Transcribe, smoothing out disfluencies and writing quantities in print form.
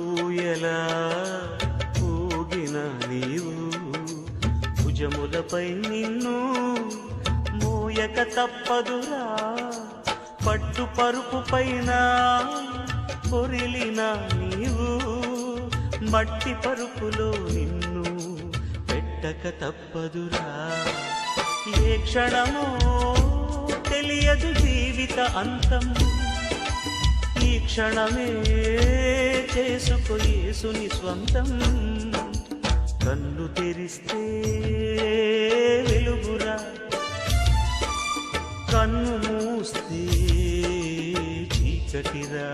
ఊయలా ఊగిన నీవు భుజములపై నిన్ను మోయక తప్పదురా పట్టు పరుపు పైన పొరిలిన నీవు మట్టి పరుపులో నిన్ను పెట్టక తప్పదురా ఏ క్షణమో తెలియదు జీవిత అంతం ఈ క్షణమే చేసుకో యేసుని స్వంతం కన్ను తెరిస్తే వెలుగురా కన్ను మూస్తే చీకటిరా